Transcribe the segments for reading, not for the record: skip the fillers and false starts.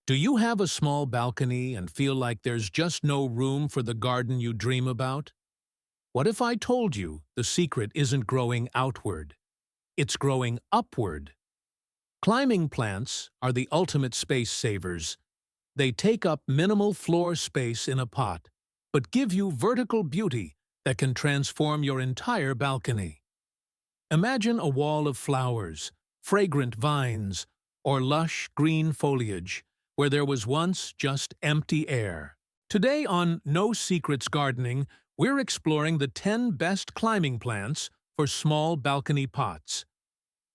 Do you have a small balcony and feel like there's just no room for the garden you dream about? What if I told you the secret isn't growing outward? It's growing upward. Climbing plants are the ultimate space savers. They take up minimal floor space in a pot, but give you vertical beauty that can transform your entire balcony. Imagine a wall of flowers, fragrant vines, or lush green foliage where there was once just empty air. Today on No Secrets Gardening, we're exploring the 10 best climbing plants for small balcony pots.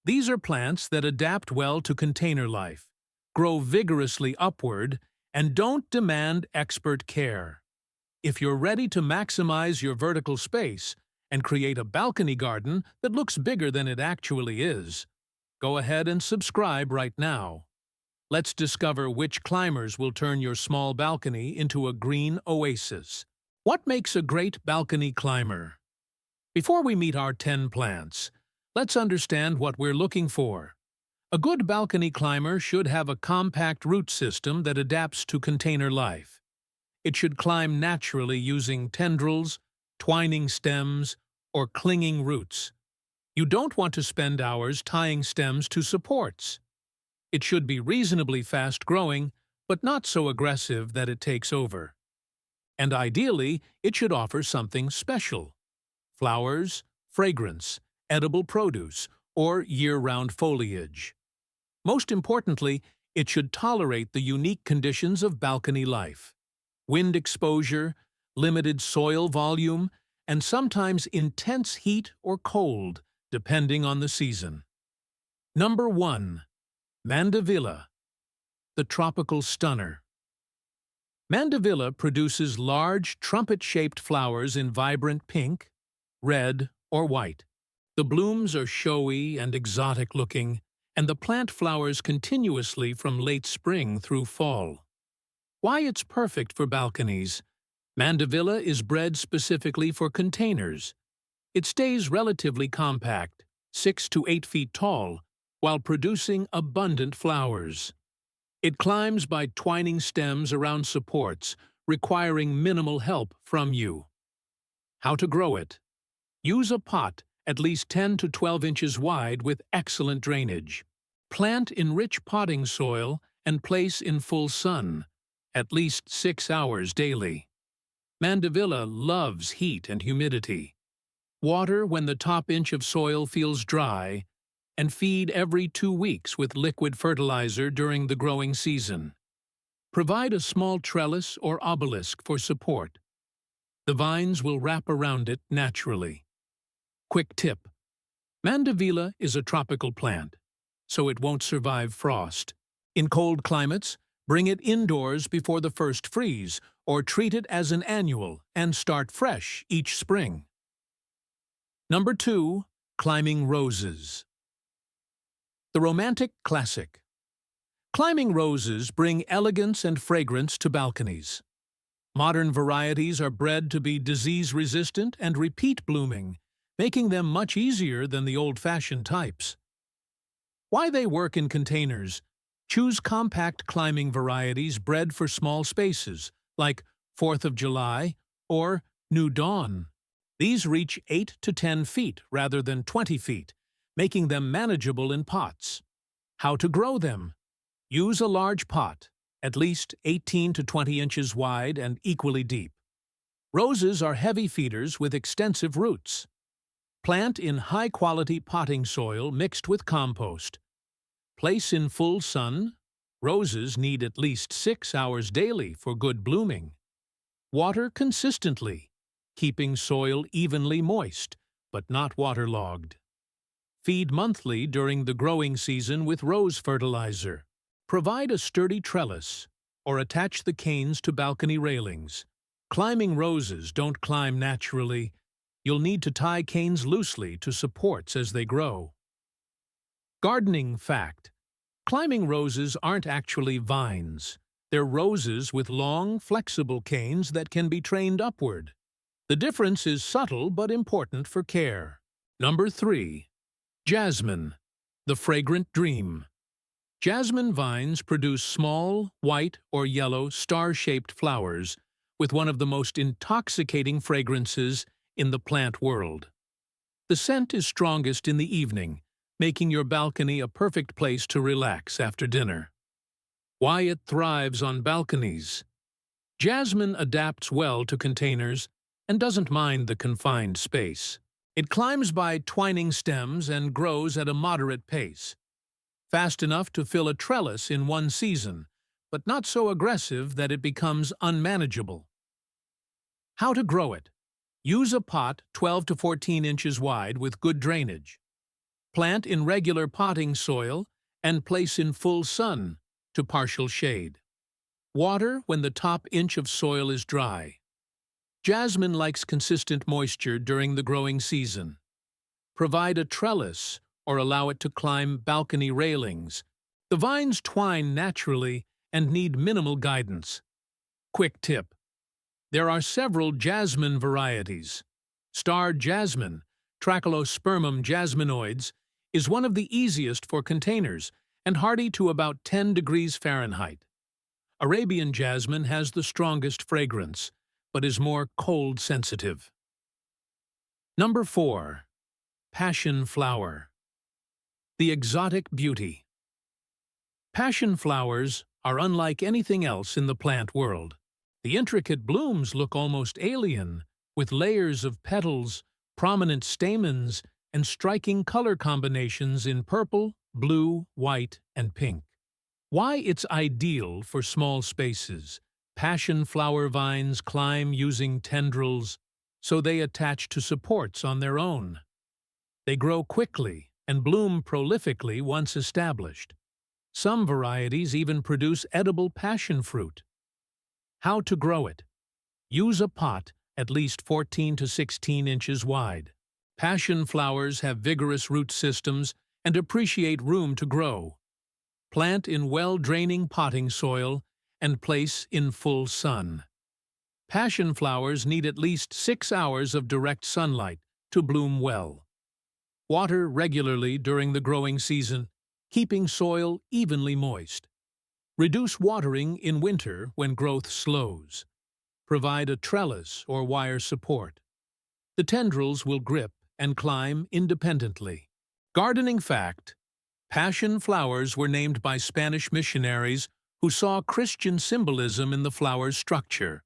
These are plants that adapt well to container life, grow vigorously upward, and don't demand expert care. If you're ready to maximize your vertical space and create a balcony garden that looks bigger than it actually is, go ahead and subscribe right now. Let's discover which climbers will turn your small balcony into a green oasis. What makes a great balcony climber? Before we meet our 10 plants, let's understand what we're looking for. A good balcony climber should have a compact root system that adapts to container life. It should climb naturally using tendrils, twining stems, or clinging roots. You don't want to spend hours tying stems to supports. It should be reasonably fast-growing, but not so aggressive that it takes over. And ideally, it should offer something special: flowers, fragrance, edible produce, or year-round foliage. Most importantly, it should tolerate the unique conditions of balcony life: wind exposure, limited soil volume, and sometimes intense heat or cold, depending on the season. Number 1. Mandevilla, the tropical stunner. Mandevilla produces large, trumpet-shaped flowers in vibrant pink, red, or white. The blooms are showy and exotic-looking, and the plant flowers continuously from late spring through fall. Why it's perfect for balconies? Mandevilla is bred specifically for containers. It stays relatively compact, 6 to 8 feet tall, while producing abundant flowers. It climbs by twining stems around supports, requiring minimal help from you. How to grow it? Use a pot at least 10 to 12 inches wide with excellent drainage. Plant in rich potting soil and place in full sun, at least 6 hours daily. Mandevilla loves heat and humidity. Water when the top inch of soil feels dry, and feed every 2 weeks with liquid fertilizer during the growing season. Provide a small trellis or obelisk for support. The vines will wrap around it naturally. Quick tip: Mandevilla is a tropical plant, so it won't survive frost. In cold climates, bring it indoors before the first freeze, or treat it as an annual and start fresh each spring. Number 2. Climbing roses. The romantic classic. Climbing roses bring elegance and fragrance to balconies. Modern varieties are bred to be disease-resistant and repeat blooming, making them much easier than the old-fashioned types. Why they work in containers? Choose compact climbing varieties bred for small spaces, like 4th of July or New Dawn. These reach 8 to 10 feet rather than 20 feet, making them manageable in pots. How to grow them? Use a large pot, at least 18 to 20 inches wide and equally deep. Roses are heavy feeders with extensive roots. Plant in high-quality potting soil mixed with compost. Place in full sun. Roses need at least 6 hours daily for good blooming. Water consistently, keeping soil evenly moist, but not waterlogged. Feed monthly during the growing season with rose fertilizer. Provide a sturdy trellis, or attach the canes to balcony railings. Climbing roses don't climb naturally. You'll need to tie canes loosely to supports as they grow. Gardening fact: climbing roses aren't actually vines. They're roses with long, flexible canes that can be trained upward. The difference is subtle but important for care. Number 3. Jasmine, the fragrant dream. Jasmine vines produce small, white or yellow star-shaped flowers with one of the most intoxicating fragrances in the plant world. The scent is strongest in the evening, making your balcony a perfect place to relax after dinner. Why it thrives on balconies. Jasmine adapts well to containers and doesn't mind the confined space. It climbs by twining stems and grows at a moderate pace, fast enough to fill a trellis in one season, but not so aggressive that it becomes unmanageable. How to grow it. Use a pot 12 to 14 inches wide with good drainage. Plant in regular potting soil and place in full sun to partial shade. Water when the top inch of soil is dry. Jasmine likes consistent moisture during the growing season. Provide a trellis or allow it to climb balcony railings. The vines twine naturally and need minimal guidance. Quick tip. There are several jasmine varieties. Star jasmine, Trachelospermum jasminoides, is one of the easiest for containers and hardy to about 10 degrees Fahrenheit. Arabian jasmine has the strongest fragrance, but is more cold-sensitive. Number 4. Passion flower. The exotic beauty. Passion flowers are unlike anything else in the plant world. The intricate blooms look almost alien, with layers of petals, prominent stamens, and striking color combinations in purple, blue, white, and pink. Why it's ideal for small spaces. Passion flower vines climb using tendrils, so they attach to supports on their own. They grow quickly and bloom prolifically once established. Some varieties even produce edible passion fruit. How to grow it. Use a pot at least 14 to 16 inches wide. Passion flowers have vigorous root systems and appreciate room to grow. Plant in well-draining potting soil and place in full sun. Passion flowers need at least 6 hours of direct sunlight to bloom well. Water regularly during the growing season, keeping soil evenly moist. Reduce watering in winter when growth slows. Provide a trellis or wire support. The tendrils will grip and climb independently. Gardening fact: passion flowers were named by Spanish missionaries who saw Christian symbolism in the flower's structure,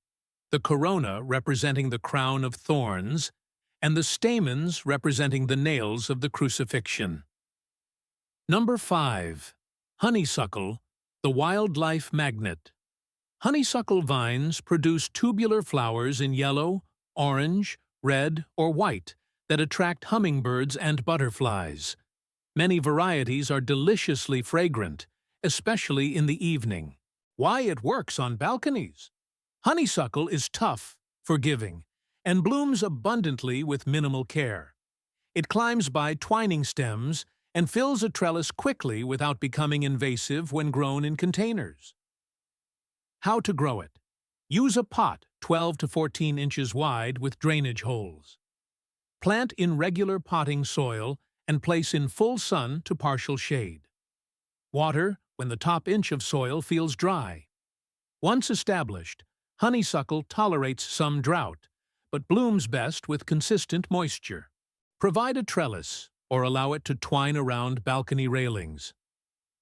the corona representing the crown of thorns, and the stamens representing the nails of the crucifixion. Number 5. Honeysuckle, the wildlife magnet. Honeysuckle vines produce tubular flowers in yellow, orange, red, or white that attract hummingbirds and butterflies. Many varieties are deliciously fragrant, especially in the evening. Why it works on balconies. Honeysuckle is tough, forgiving, and blooms abundantly with minimal care. It climbs by twining stems and fills a trellis quickly without becoming invasive when grown in containers. How to grow it. Use a pot 12 to 14 inches wide with drainage holes. Plant in regular potting soil and place in full sun to partial shade. Water when the top inch of soil feels dry. Once established, honeysuckle tolerates some drought, but blooms best with consistent moisture. Provide a trellis or allow it to twine around balcony railings.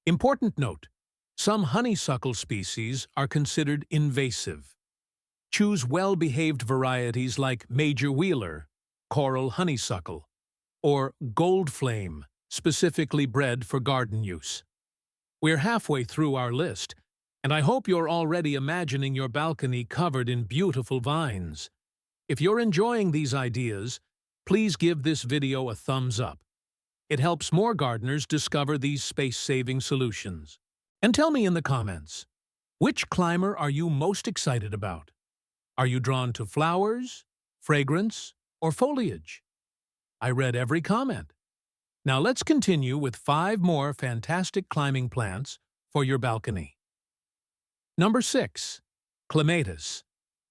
Important note: some honeysuckle species are considered invasive. Choose well-behaved varieties like Major Wheeler, coral honeysuckle, or Gold Flame, specifically bred for garden use. We're halfway through our list, and I hope you're already imagining your balcony covered in beautiful vines. If you're enjoying these ideas, please give this video a thumbs up. It helps more gardeners discover these space-saving solutions. And tell me in the comments, which climber are you most excited about? Are you drawn to flowers, fragrance, or foliage? I read every comment. Now let's continue with 5 more fantastic climbing plants for your balcony. Number 6. Clematis,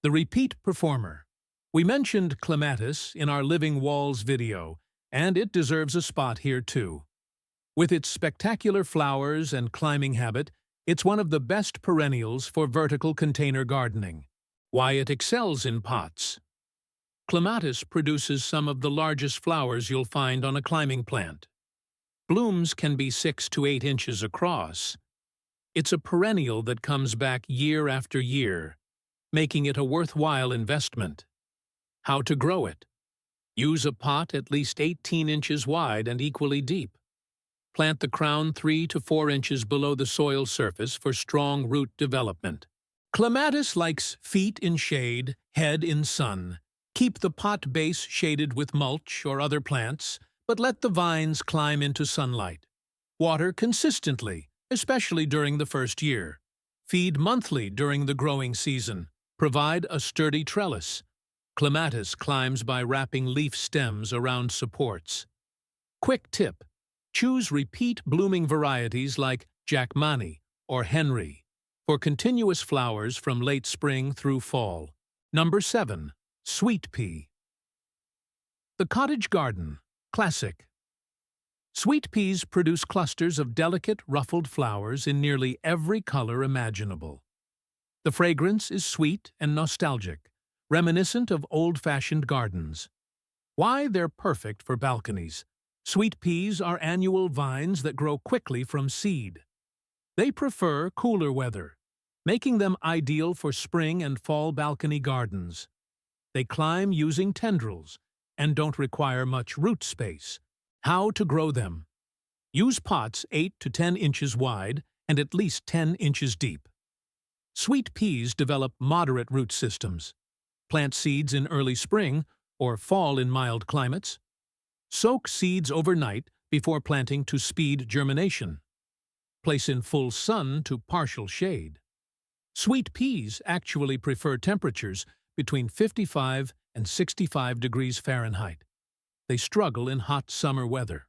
the repeat performer. We mentioned clematis in our Living Walls video, and it deserves a spot here too. With its spectacular flowers and climbing habit, it's one of the best perennials for vertical container gardening. Why it excels in pots. Clematis produces some of the largest flowers you'll find on a climbing plant. Blooms can be 6 to 8 inches across. It's a perennial that comes back year after year, making it a worthwhile investment. How to grow it? Use a pot at least 18 inches wide and equally deep. Plant the crown 3 to 4 inches below the soil surface for strong root development. Clematis likes feet in shade, head in sun. Keep the pot base shaded with mulch or other plants, but let the vines climb into sunlight. Water consistently, especially during the first year. Feed monthly during the growing season. Provide a sturdy trellis. Clematis climbs by wrapping leaf stems around supports. Quick tip: choose repeat blooming varieties like Jackmani or Henry for continuous flowers from late spring through fall. Number 7. Sweet pea. The cottage garden. Classic. Sweet peas produce clusters of delicate, ruffled flowers in nearly every color imaginable. The fragrance is sweet and nostalgic, reminiscent of old-fashioned gardens. Why they're perfect for balconies. Sweet peas are annual vines that grow quickly from seed. They prefer cooler weather, making them ideal for spring and fall balcony gardens. They climb using tendrils and don't require much root space. How to grow them? Use pots 8 to 10 inches wide and at least 10 inches deep. Sweet peas develop moderate root systems. Plant seeds in early spring or fall in mild climates. Soak seeds overnight before planting to speed germination. Place in full sun to partial shade. Sweet peas actually prefer temperatures between 55 and 65 degrees Fahrenheit. They struggle in hot summer weather.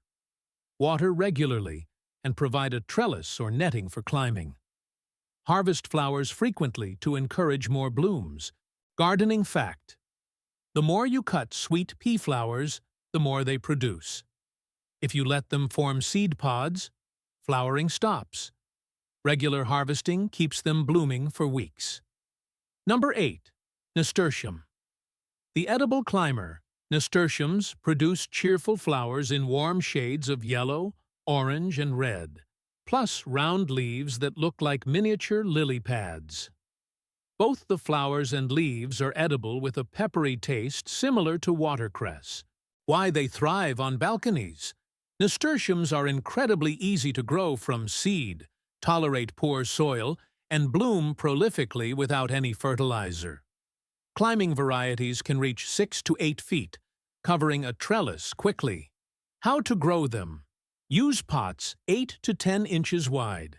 Water regularly and provide a trellis or netting for climbing. Harvest flowers frequently to encourage more blooms. Gardening fact: the more you cut sweet pea flowers, the more they produce. If you let them form seed pods, flowering stops. Regular harvesting keeps them blooming for weeks. Number 8. Nasturtium. The edible climber. Nasturtiums produce cheerful flowers in warm shades of yellow, orange, and red, plus round leaves that look like miniature lily pads. Both the flowers and leaves are edible with a peppery taste similar to watercress. Why they thrive on balconies. Nasturtiums are incredibly easy to grow from seed, tolerate poor soil, and bloom prolifically without any fertilizer. Climbing varieties can reach 6 to 8 feet, covering a trellis quickly. How to grow them? Use pots 8 to 10 inches wide.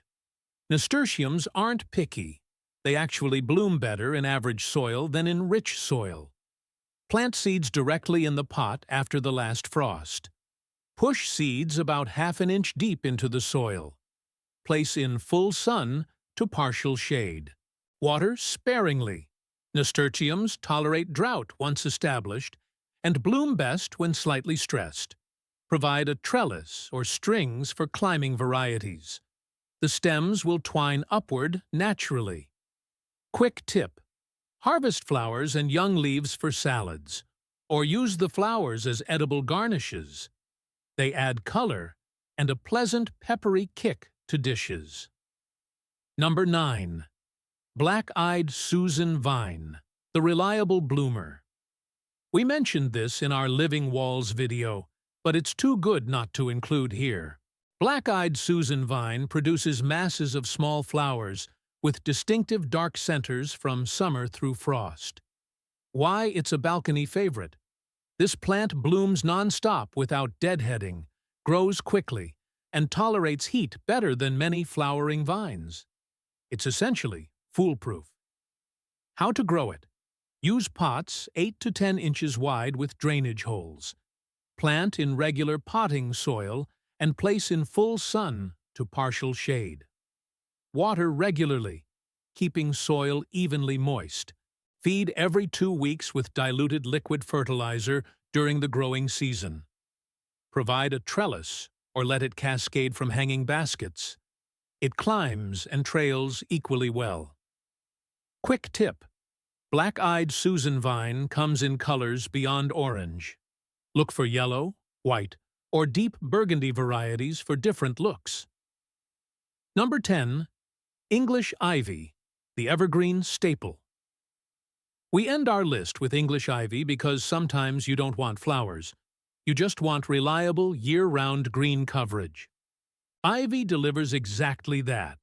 Nasturtiums aren't picky. They actually bloom better in average soil than in rich soil. Plant seeds directly in the pot after the last frost. Push seeds about half an inch deep into the soil. Place in full sun to partial shade. Water sparingly. Nasturtiums tolerate drought once established and bloom best when slightly stressed. Provide a trellis or strings for climbing varieties. The stems will twine upward naturally. Quick tip: harvest flowers and young leaves for salads, or use the flowers as edible garnishes. They add color and a pleasant peppery kick to dishes. Number 9. Black-eyed Susan vine, the reliable bloomer. We mentioned this in our Living Walls video, but it's too good not to include here. Black-eyed Susan vine produces masses of small flowers with distinctive dark centers from summer through frost. Why it's a balcony favorite? This plant blooms non-stop without deadheading, grows quickly, and tolerates heat better than many flowering vines. It's essentially foolproof. How to grow it? Use pots 8 to 10 inches wide with drainage holes. Plant in regular potting soil and place in full sun to partial shade. Water regularly, keeping soil evenly moist. Feed every 2 weeks with diluted liquid fertilizer during the growing season. Provide a trellis or let it cascade from hanging baskets. It climbs and trails equally well. Quick tip: black-eyed Susan vine comes in colors beyond orange. Look for yellow, white, or deep burgundy varieties for different looks. Number 10. English ivy, the evergreen staple. We end our list with English ivy because sometimes you don't want flowers. You just want reliable, year-round green coverage. Ivy delivers exactly that.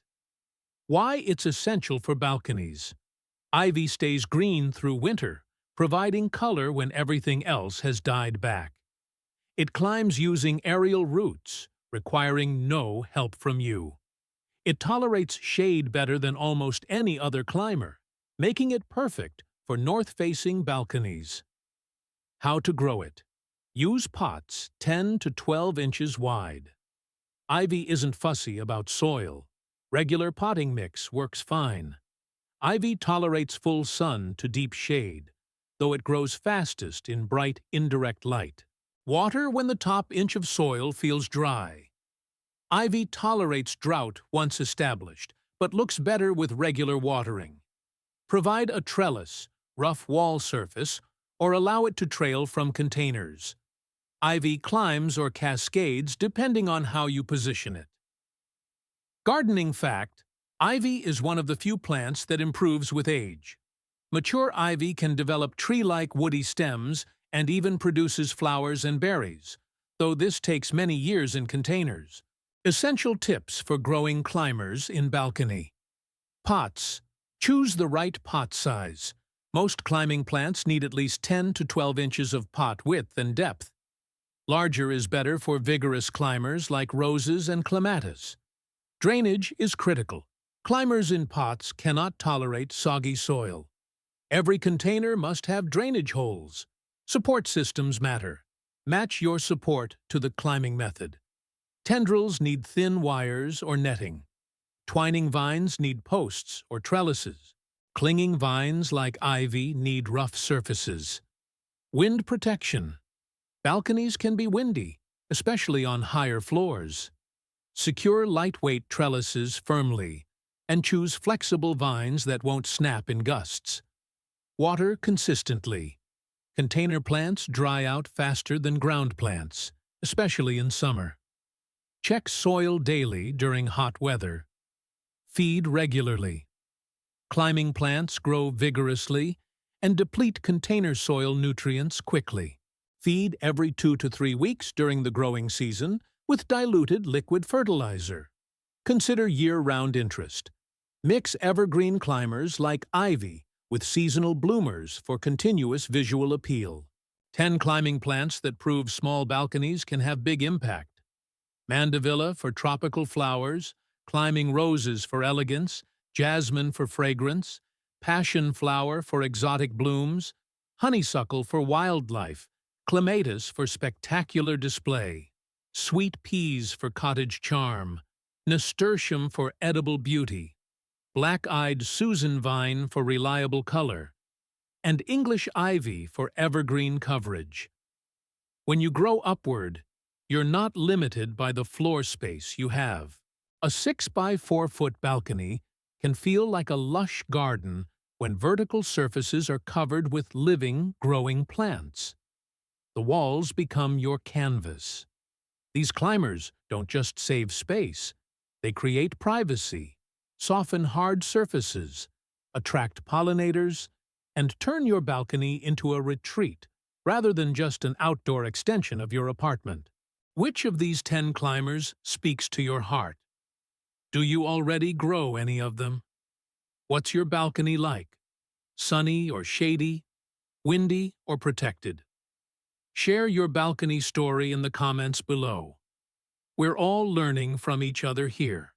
Why it's essential for balconies. Ivy stays green through winter, providing color when everything else has died back. It climbs using aerial roots, requiring no help from you. It tolerates shade better than almost any other climber, making it perfect for north-facing balconies. How to grow it. Use pots 10 to 12 inches wide. Ivy isn't fussy about soil. Regular potting mix works fine. Ivy tolerates full sun to deep shade, though it grows fastest in bright, indirect light. Water when the top inch of soil feels dry. Ivy tolerates drought once established, but looks better with regular watering. Provide a trellis, rough wall surface, or allow it to trail from containers. Ivy climbs or cascades depending on how you position it. Gardening fact: ivy is one of the few plants that improves with age. Mature ivy can develop tree-like woody stems and even produces flowers and berries, though this takes many years in containers. Essential tips for growing climbers in balcony. Pots. Choose the right pot size. Most climbing plants need at least 10 to 12 inches of pot width and depth. Larger is better for vigorous climbers like roses and clematis. Drainage is critical. Climbers in pots cannot tolerate soggy soil. Every container must have drainage holes. Support systems matter. Match your support to the climbing method. Tendrils need thin wires or netting. Twining vines need posts or trellises. Clinging vines like ivy need rough surfaces. Wind protection. Balconies can be windy, especially on higher floors. Secure lightweight trellises firmly, and choose flexible vines that won't snap in gusts. Water consistently. Container plants dry out faster than ground plants, especially in summer. Check soil daily during hot weather. Feed regularly. Climbing plants grow vigorously and deplete container soil nutrients quickly. Feed every 2 to 3 weeks during the growing season with diluted liquid fertilizer. Consider year-round interest. Mix evergreen climbers like ivy with seasonal bloomers for continuous visual appeal. 10 climbing plants that prove small balconies can have big impact. Mandevilla for tropical flowers, climbing roses for elegance, jasmine for fragrance, passion flower for exotic blooms, honeysuckle for wildlife, clematis for spectacular display, sweet peas for cottage charm, nasturtium for edible beauty, black-eyed Susan vine for reliable color, and English ivy for evergreen coverage. When you grow upward, you're not limited by the floor space you have. A 6 by 4 foot balcony can feel like a lush garden when vertical surfaces are covered with living, growing plants. The walls become your canvas. These climbers don't just save space, they create privacy, soften hard surfaces, attract pollinators, and turn your balcony into a retreat rather than just an outdoor extension of your apartment. Which of these 10 climbers speaks to your heart? Do you already grow any of them? What's your balcony like? Sunny or shady? Windy or protected? Share your balcony story in the comments below. We're all learning from each other here.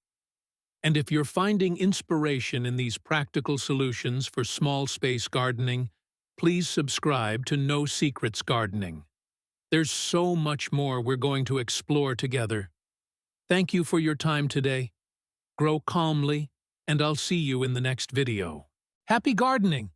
And if you're finding inspiration in these practical solutions for small space gardening, please subscribe to No Secrets Gardening. There's so much more we're going to explore together. Thank you for your time today. Grow calmly, and I'll see you in the next video. Happy gardening!